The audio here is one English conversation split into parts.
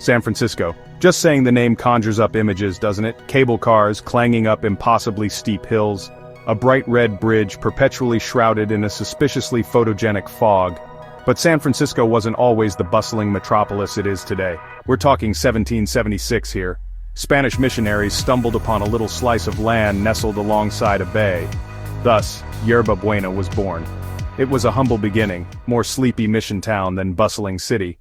San Francisco. Just saying the name conjures up images, doesn't it? Cable cars clanging up impossibly steep hills, a bright red bridge perpetually shrouded in a suspiciously photogenic fog. But San Francisco wasn't always the bustling metropolis it is today. We're talking 1776 here. Spanish missionaries stumbled upon a little slice of land nestled alongside a bay. Thus, Yerba Buena was born. It was a humble beginning, more sleepy mission town than bustling city.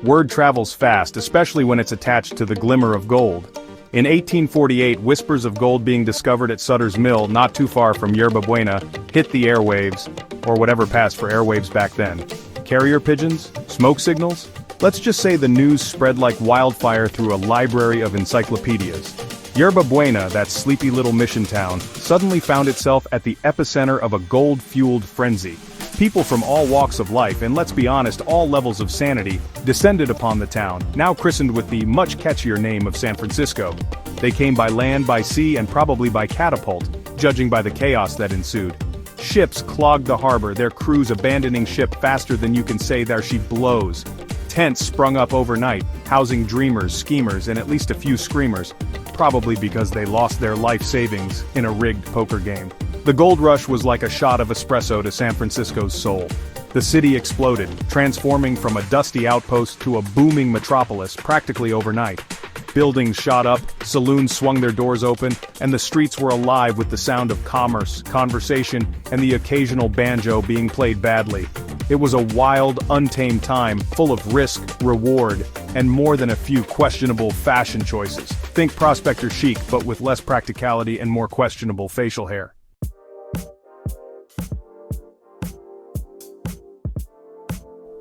Word travels fast, especially when it's attached to the glimmer of gold. In 1848, whispers of gold being discovered at Sutter's Mill, not too far from Yerba Buena, hit the airwaves, or whatever passed for airwaves back then. Carrier pigeons? Smoke signals? Let's just say the news spread like wildfire through a library of encyclopedias. Yerba Buena, that sleepy little mission town, suddenly found itself at the epicenter of a gold-fueled frenzy. People from all walks of life, and let's be honest, all levels of sanity, descended upon the town, now christened with the much catchier name of San Francisco. They came by land, by sea, and probably by catapult, judging by the chaos that ensued. Ships clogged the harbor, their crews abandoning ship faster than you can say there she blows. Tents sprung up overnight, housing dreamers, schemers, and at least a few screamers, probably because they lost their life savings in a rigged poker game. The gold rush was like a shot of espresso to San Francisco's soul. The city exploded, transforming from a dusty outpost to a booming metropolis practically overnight. Buildings shot up, saloons swung their doors open, and the streets were alive with the sound of commerce, conversation, and the occasional banjo being played badly. It was a wild, untamed time, full of risk, reward, and more than a few questionable fashion choices. Think Prospector chic, but with less practicality and more questionable facial hair.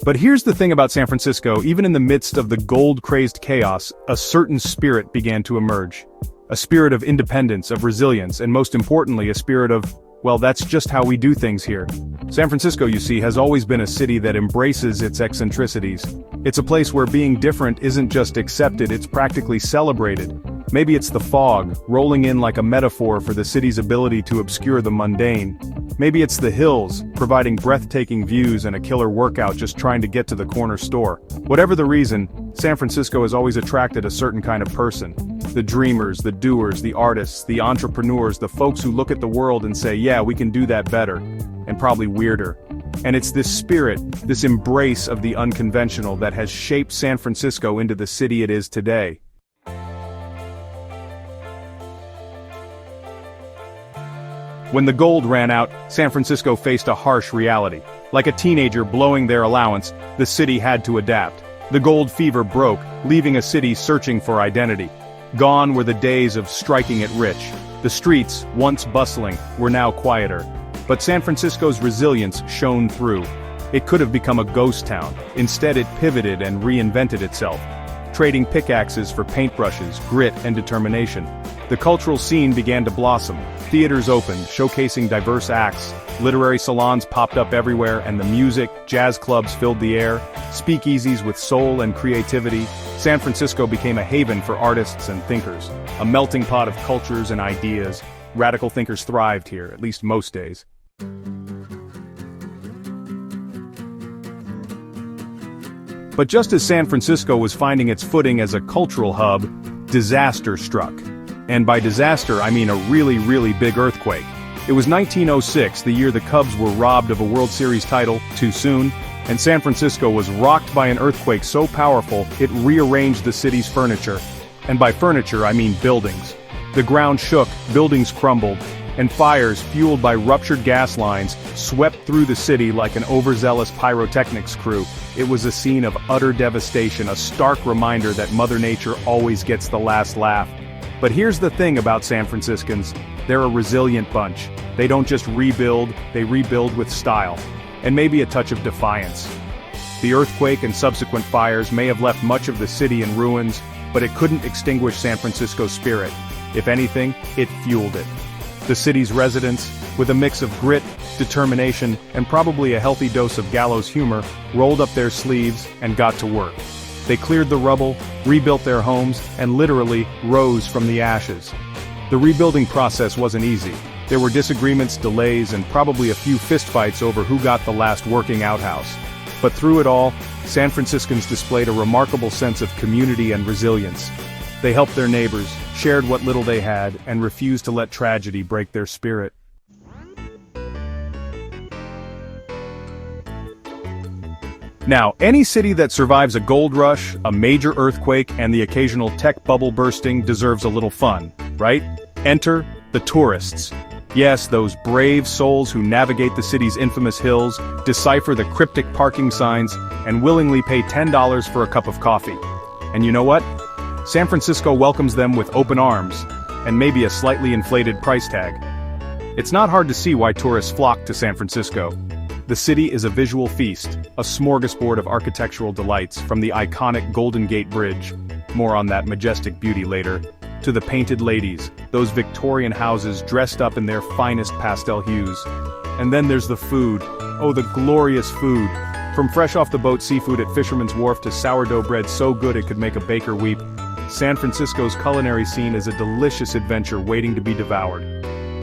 But here's the thing about San Francisco, even in the midst of the gold-crazed chaos, a certain spirit began to emerge. A spirit of independence, of resilience, and most importantly, a spirit of, well, that's just how we do things here. San Francisco, you see, has always been a city that embraces its eccentricities. It's a place where being different isn't just accepted, it's practically celebrated. Maybe it's the fog, rolling in like a metaphor for the city's ability to obscure the mundane. Maybe it's the hills, providing breathtaking views and a killer workout just trying to get to the corner store. Whatever the reason, San Francisco has always attracted a certain kind of person. The dreamers, the doers, the artists, the entrepreneurs, the folks who look at the world and say, yeah, we can do that better. And probably weirder. And it's this spirit, this embrace of the unconventional that has shaped San Francisco into the city it is today. When the gold ran out, San Francisco faced a harsh reality. Like a teenager blowing their allowance, the city had to adapt. The gold fever broke, leaving a city searching for identity. Gone were the days of striking it rich. The streets, once bustling, were now quieter. But San Francisco's resilience shone through. It could have become a ghost town. Instead, it pivoted and reinvented itself, trading pickaxes for paintbrushes, grit, and determination. The cultural scene began to blossom. Theaters opened, showcasing diverse acts. Literary salons popped up everywhere, and the music, jazz clubs filled the air. Speakeasies with soul and creativity. San Francisco became a haven for artists and thinkers. A melting pot of cultures and ideas. Radical thinkers thrived here, at least most days. But just as San Francisco was finding its footing as a cultural hub, disaster struck. And by disaster, I mean a really, really big earthquake. It was 1906, the year the Cubs were robbed of a World Series title too soon, and San Francisco was rocked by an earthquake so powerful it rearranged the city's furniture. And by furniture, I mean buildings. The ground shook, buildings crumbled, and fires, fueled by ruptured gas lines, swept through the city like an overzealous pyrotechnics crew. It was a scene of utter devastation, a stark reminder that Mother Nature always gets the last laugh. But here's the thing about San Franciscans, they're a resilient bunch. They don't just rebuild, they rebuild with style. And maybe a touch of defiance. The earthquake and subsequent fires may have left much of the city in ruins, but it couldn't extinguish San Francisco's spirit. If anything, it fueled it. The city's residents, with a mix of grit, determination, and probably a healthy dose of gallows humor, rolled up their sleeves and got to work. They cleared the rubble, rebuilt their homes, and literally rose from the ashes. The rebuilding process wasn't easy. There were disagreements, delays, and probably a few fistfights over who got the last working outhouse. But through it all, San Franciscans displayed a remarkable sense of community and resilience. They helped their neighbors, shared what little they had, and refused to let tragedy break their spirit. Now, any city that survives a gold rush, a major earthquake, and the occasional tech bubble bursting deserves a little fun, right? Enter the tourists. Yes, those brave souls who navigate the city's infamous hills, decipher the cryptic parking signs, and willingly pay $10 for a cup of coffee. And you know what? San Francisco welcomes them with open arms, and maybe a slightly inflated price tag. It's not hard to see why tourists flock to San Francisco. The city is a visual feast, a smorgasbord of architectural delights, from the iconic Golden Gate Bridge, more on that majestic beauty later, to the painted ladies, those Victorian houses dressed up in their finest pastel hues. And then there's the food. Oh, the glorious food. From fresh-off-the-boat seafood at Fisherman's Wharf to sourdough bread so good it could make a baker weep, San Francisco's culinary scene is a delicious adventure waiting to be devoured.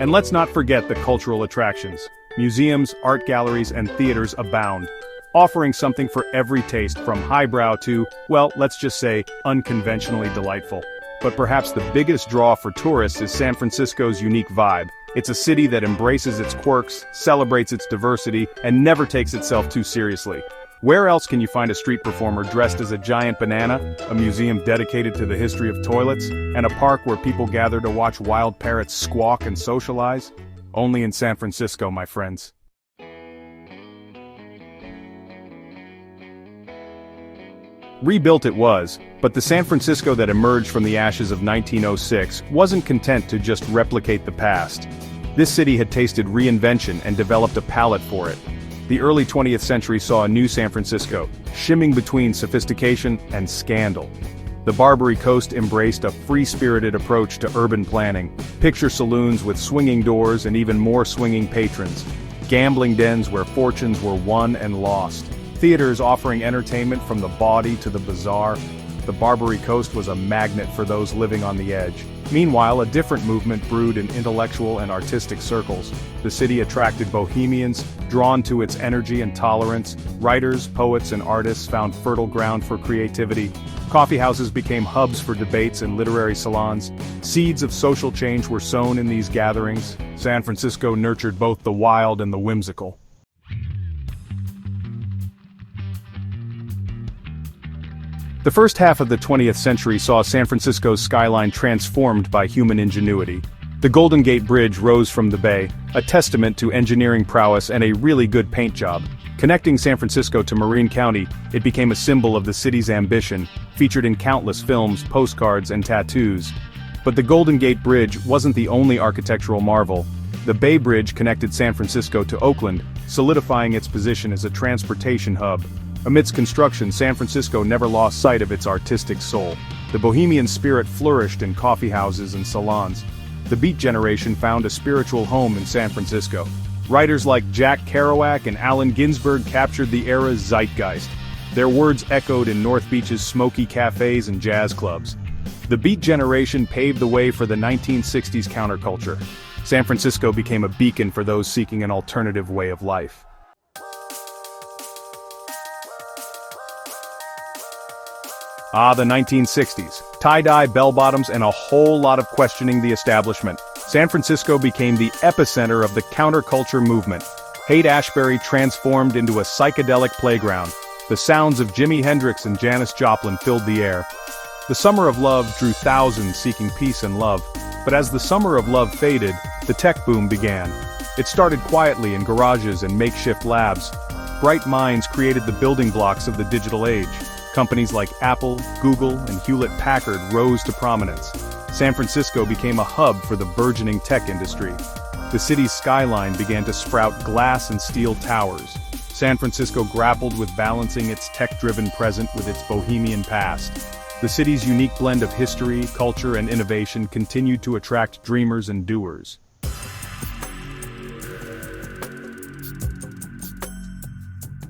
And let's not forget the cultural attractions. Museums, art galleries, and theaters abound, offering something for every taste, from highbrow to, well, let's just say, unconventionally delightful. But perhaps the biggest draw for tourists is San Francisco's unique vibe. It's a city that embraces its quirks, celebrates its diversity, and never takes itself too seriously. Where else can you find a street performer dressed as a giant banana, a museum dedicated to the history of toilets, and a park where people gather to watch wild parrots squawk and socialize? Only in San Francisco, my friends. Rebuilt it was, but the San Francisco that emerged from the ashes of 1906 wasn't content to just replicate the past. This city had tasted reinvention and developed a palate for it. The early 20th century saw a new San Francisco, shimming between sophistication and scandal. The Barbary Coast embraced a free-spirited approach to urban planning. Picture saloons with swinging doors and even more swinging patrons. Gambling dens where fortunes were won and lost. Theaters offering entertainment from the bawdy to the bizarre. The Barbary Coast was a magnet for those living on the edge. Meanwhile, a different movement brewed in intellectual and artistic circles. The city attracted bohemians, drawn to its energy and tolerance. Writers, poets, and artists found fertile ground for creativity. Coffeehouses became hubs for debates and literary salons. Seeds of social change were sown in these gatherings. San Francisco nurtured both the wild and the whimsical. The first half of the 20th century saw San Francisco's skyline transformed by human ingenuity. The Golden Gate Bridge rose from the bay, a testament to engineering prowess and a really good paint job. Connecting San Francisco to Marin County, it became a symbol of the city's ambition, featured in countless films, postcards, and tattoos. But the Golden Gate Bridge wasn't the only architectural marvel. The Bay Bridge connected San Francisco to Oakland, solidifying its position as a transportation hub. Amidst construction, San Francisco never lost sight of its artistic soul. The bohemian spirit flourished in coffeehouses and salons. The Beat generation found a spiritual home in San Francisco. Writers like Jack Kerouac and Allen Ginsberg captured the era's zeitgeist. Their words echoed in North Beach's smoky cafes and jazz clubs. The Beat generation paved the way for the 1960s counterculture. San Francisco became a beacon for those seeking an alternative way of life. The 1960s. Tie-dye, bell-bottoms, and a whole lot of questioning the establishment. San Francisco became the epicenter of the counterculture movement. Haight-Ashbury transformed into a psychedelic playground. The sounds of Jimi Hendrix and Janis Joplin filled the air. The Summer of Love drew thousands seeking peace and love. But as the Summer of Love faded, the tech boom began. It started quietly in garages and makeshift labs. Bright minds created the building blocks of the digital age. Companies like Apple, Google, and Hewlett-Packard rose to prominence. San Francisco became a hub for the burgeoning tech industry. The city's skyline began to sprout glass and steel towers. San Francisco grappled with balancing its tech-driven present with its bohemian past. The city's unique blend of history, culture, and innovation continued to attract dreamers and doers.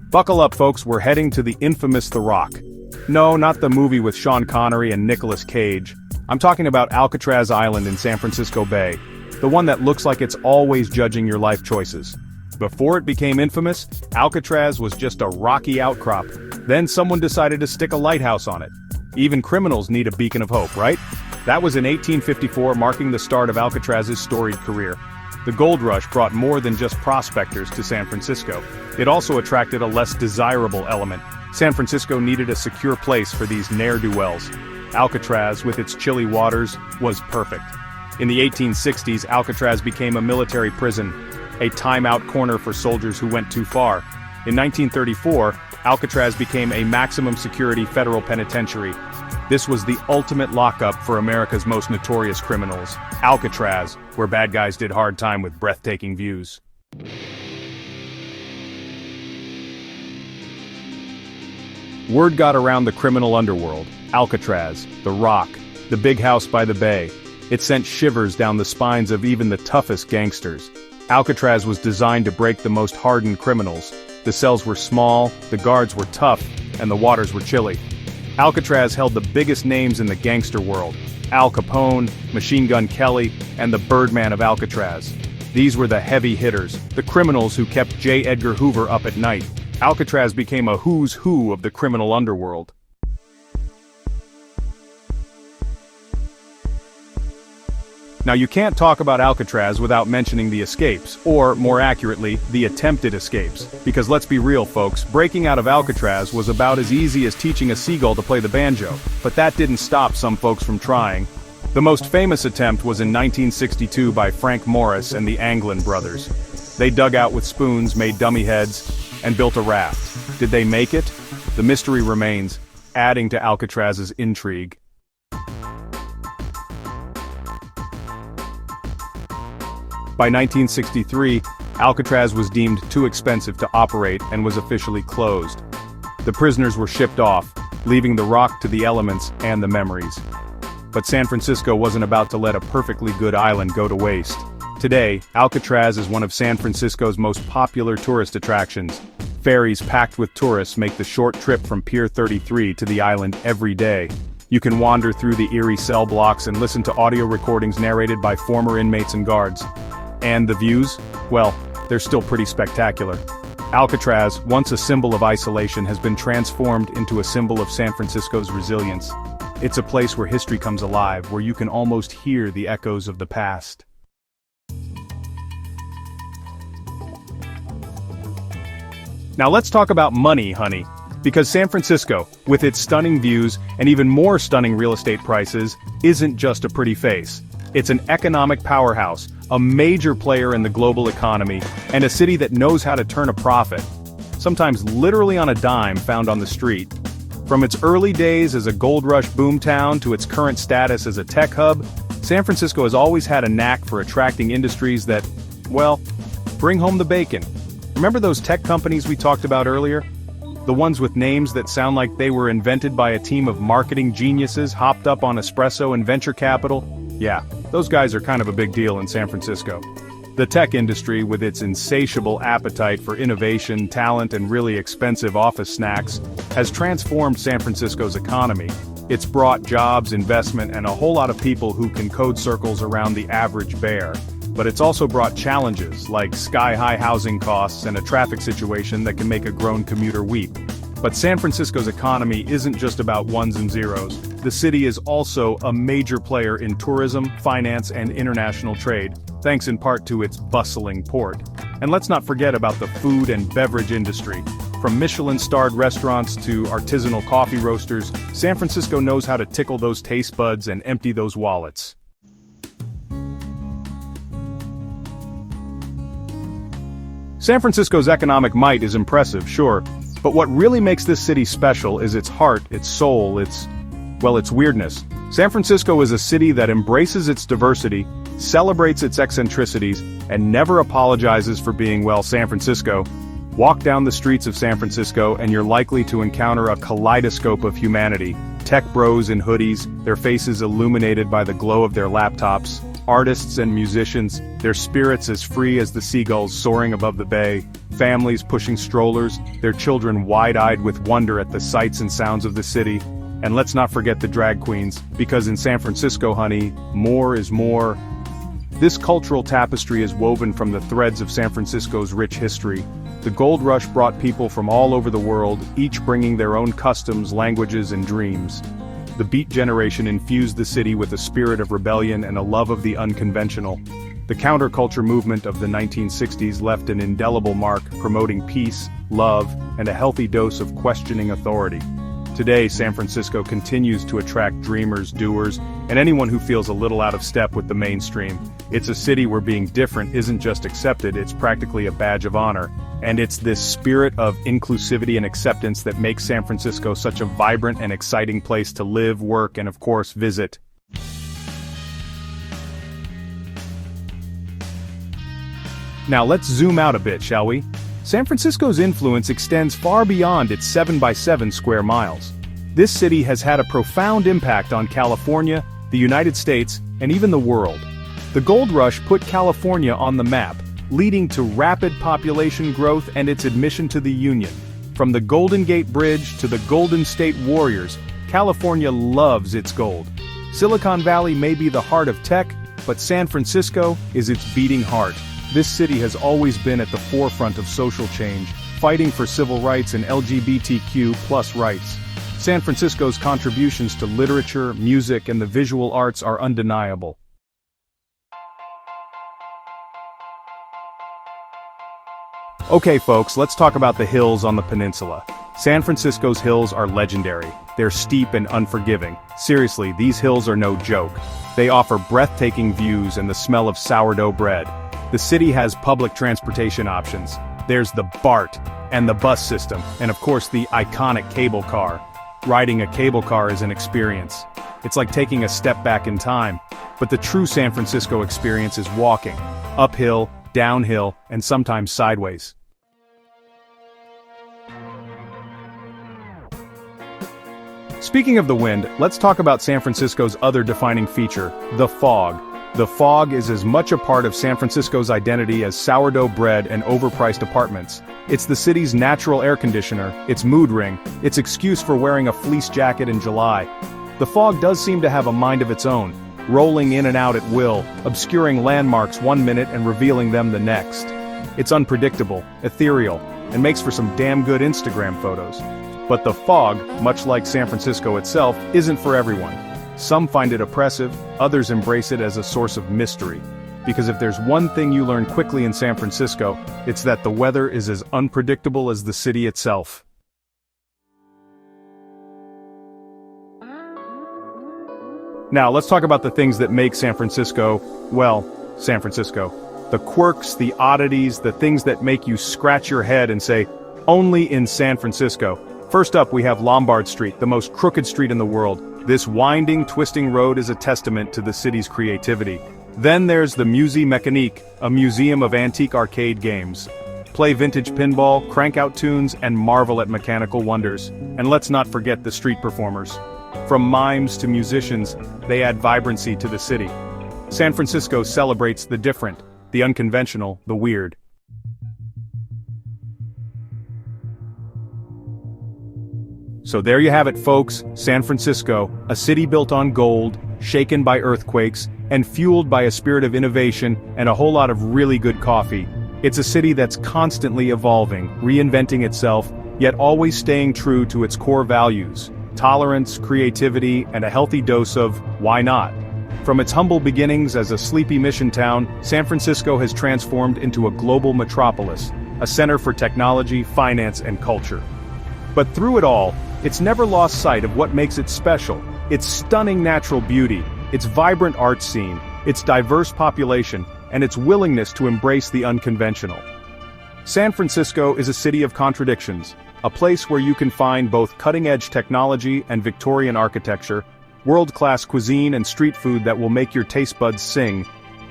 Buckle up, folks, we're heading to the infamous The Rock. No, not the movie with Sean Connery and Nicolas Cage. I'm talking about Alcatraz Island in San Francisco Bay. the one that looks like it's always judging your life choices. Before it became infamous, Alcatraz was just a rocky outcrop. Then someone decided to stick a lighthouse on it. Even criminals need a beacon of hope, right? That was in 1854, marking the start of Alcatraz's storied career. The gold rush brought more than just prospectors to San Francisco. It also attracted a less desirable element. San Francisco needed a secure place for these ne'er-do-wells. Alcatraz, with its chilly waters, was perfect. In the 1860s, Alcatraz became a military prison, a time-out corner for soldiers who went too far. In 1934, Alcatraz became a maximum security federal penitentiary. This was the ultimate lockup for America's most notorious criminals. Alcatraz, where bad guys did hard time with breathtaking views. Word got around the criminal underworld. Alcatraz, the Rock, the big house by the bay. It sent shivers down the spines of even the toughest gangsters. Alcatraz was designed to break the most hardened criminals. The cells were small, the guards were tough, and the waters were chilly. Alcatraz held the biggest names in the gangster world: Al Capone, Machine Gun Kelly, and the Birdman of Alcatraz. These were the heavy hitters, the criminals who kept J. Edgar Hoover up at night. Alcatraz became a who's who of the criminal underworld. Now you can't talk about Alcatraz without mentioning the escapes, or, more accurately, the attempted escapes. Because let's be real folks, breaking out of Alcatraz was about as easy as teaching a seagull to play the banjo. But that didn't stop some folks from trying. The most famous attempt was in 1962 by Frank Morris and the Anglin brothers. They dug out with spoons, made dummy heads, and built a raft. Did they make it? The mystery remains, adding to Alcatraz's intrigue. By 1963, Alcatraz was deemed too expensive to operate and was officially closed. The prisoners were shipped off, leaving the Rock to the elements and the memories. But San Francisco wasn't about to let a perfectly good island go to waste. Today, Alcatraz is one of San Francisco's most popular tourist attractions. Ferries packed with tourists make the short trip from Pier 33 to the island every day. You can wander through the eerie cell blocks and listen to audio recordings narrated by former inmates and guards. And the views? Well, they're still pretty spectacular. Alcatraz, once a symbol of isolation, has been transformed into a symbol of San Francisco's resilience. It's a place where history comes alive, where you can almost hear the echoes of the past. Now let's talk about money, honey. Because San Francisco, with its stunning views and even more stunning real estate prices, isn't just a pretty face. It's an economic powerhouse, a major player in the global economy, and a city that knows how to turn a profit, sometimes literally on a dime found on the street. From its early days as a gold rush boomtown to its current status as a tech hub, San Francisco has always had a knack for attracting industries that, well, bring home the bacon. Remember those tech companies we talked about earlier? The ones with names that sound like they were invented by a team of marketing geniuses hopped up on espresso and venture capital? Yeah, those guys are kind of a big deal in San Francisco. The tech industry, with its insatiable appetite for innovation, talent, and really expensive office snacks, has transformed San Francisco's economy. It's brought jobs, investment, and a whole lot of people who can code circles around the average bear. But it's also brought challenges, like sky-high housing costs and a traffic situation that can make a grown commuter weep. But San Francisco's economy isn't just about ones and zeros. The city is also a major player in tourism, finance, and international trade, thanks in part to its bustling port. And let's not forget about the food and beverage industry. From Michelin-starred restaurants to artisanal coffee roasters, San Francisco knows how to tickle those taste buds and empty those wallets. San Francisco's economic might is impressive, sure, but what really makes this city special is its heart, its soul, its weirdness. San Francisco is a city that embraces its diversity, celebrates its eccentricities, and never apologizes for being, well, San Francisco. Walk down the streets of San Francisco and you're likely to encounter a kaleidoscope of humanity. Tech bros in hoodies, their faces illuminated by the glow of their laptops. Artists and musicians, their spirits as free as the seagulls soaring above the bay. Families pushing strollers, their children wide-eyed with wonder at the sights and sounds of the city. And let's not forget the drag queens, because in San Francisco, honey, more is more. This cultural tapestry is woven from the threads of San Francisco's rich history. The gold rush brought people from all over the world, each bringing their own customs, languages, and dreams. The Beat generation infused the city with a spirit of rebellion and a love of the unconventional. The counterculture movement of the 1960s left an indelible mark, promoting peace, love, and a healthy dose of questioning authority. Today, San Francisco continues to attract dreamers, doers, and anyone who feels a little out of step with the mainstream. It's a city where being different isn't just accepted, it's practically a badge of honor. And it's this spirit of inclusivity and acceptance that makes San Francisco such a vibrant and exciting place to live, work, and of course, visit. Now let's zoom out a bit, shall we? San Francisco's influence extends far beyond its 7x7 square miles. This city has had a profound impact on California, the United States, and even the world. The gold rush put California on the map, leading to rapid population growth and its admission to the Union. From the Golden Gate Bridge to the Golden State Warriors, California loves its gold. Silicon Valley may be the heart of tech, but San Francisco is its beating heart. This city has always been at the forefront of social change, fighting for civil rights and LGBTQ+ rights. San Francisco's contributions to literature, music, and the visual arts are undeniable. Okay folks, let's talk about the hills on the peninsula. San Francisco's hills are legendary. They're steep and unforgiving. Seriously, these hills are no joke. They offer breathtaking views and the smell of sourdough bread. The city has public transportation options. There's the BART, and the bus system, and of course the iconic cable car. Riding a cable car is an experience. It's like taking a step back in time. But the true San Francisco experience is walking. Uphill, downhill, and sometimes sideways. Speaking of the wind, let's talk about San Francisco's other defining feature, the fog. The fog is as much a part of San Francisco's identity as sourdough bread and overpriced apartments. It's the city's natural air conditioner, its mood ring, its excuse for wearing a fleece jacket in July. The fog does seem to have a mind of its own, rolling in and out at will, obscuring landmarks one minute and revealing them the next. It's unpredictable, ethereal, and makes for some damn good Instagram photos. But the fog, much like San Francisco itself, isn't for everyone. Some find it oppressive, others embrace it as a source of mystery. Because if there's one thing you learn quickly in San Francisco, it's that the weather is as unpredictable as the city itself. Now, let's talk about the things that make San Francisco, well, San Francisco. The quirks, the oddities, the things that make you scratch your head and say, only in San Francisco. First up, we have Lombard Street, the most crooked street in the world. This winding, twisting road is a testament to the city's creativity. Then there's the Musée Mécanique, a museum of antique arcade games. Play vintage pinball, crank out tunes, and marvel at mechanical wonders. And let's not forget the street performers. From mimes to musicians, they add vibrancy to the city. San Francisco celebrates the different, the unconventional, the weird. So there you have it, folks, San Francisco, a city built on gold, shaken by earthquakes, and fueled by a spirit of innovation and a whole lot of really good coffee. It's a city that's constantly evolving, reinventing itself, yet always staying true to its core values: tolerance, creativity, and a healthy dose of why not. From its humble beginnings as a sleepy mission town, San Francisco has transformed into a global metropolis, a center for technology, finance, and culture. But through it all, it's never lost sight of what makes it special: its stunning natural beauty, its vibrant art scene, its diverse population, and its willingness to embrace the unconventional. San Francisco is a city of contradictions, a place where you can find both cutting-edge technology and Victorian architecture, world-class cuisine and street food that will make your taste buds sing,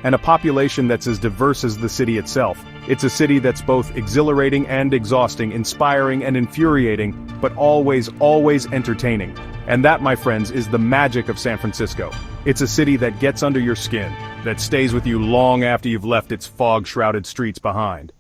and a population that's as diverse as the city itself. It's a city that's both exhilarating and exhausting, inspiring and infuriating, but always, always entertaining. And that, my friends, is the magic of San Francisco. It's a city that gets under your skin, that stays with you long after you've left its fog-shrouded streets behind.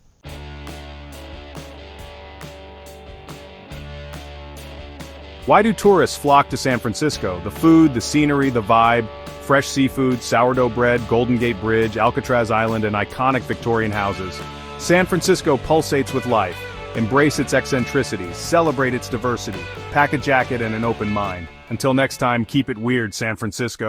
Why do tourists flock to San Francisco? The food, the scenery, the vibe. Fresh seafood, sourdough bread, Golden Gate Bridge, Alcatraz Island, and iconic Victorian houses. San Francisco pulsates with life. Embrace its eccentricities, celebrate its diversity, pack a jacket and an open mind. Until next time, keep it weird, San Francisco.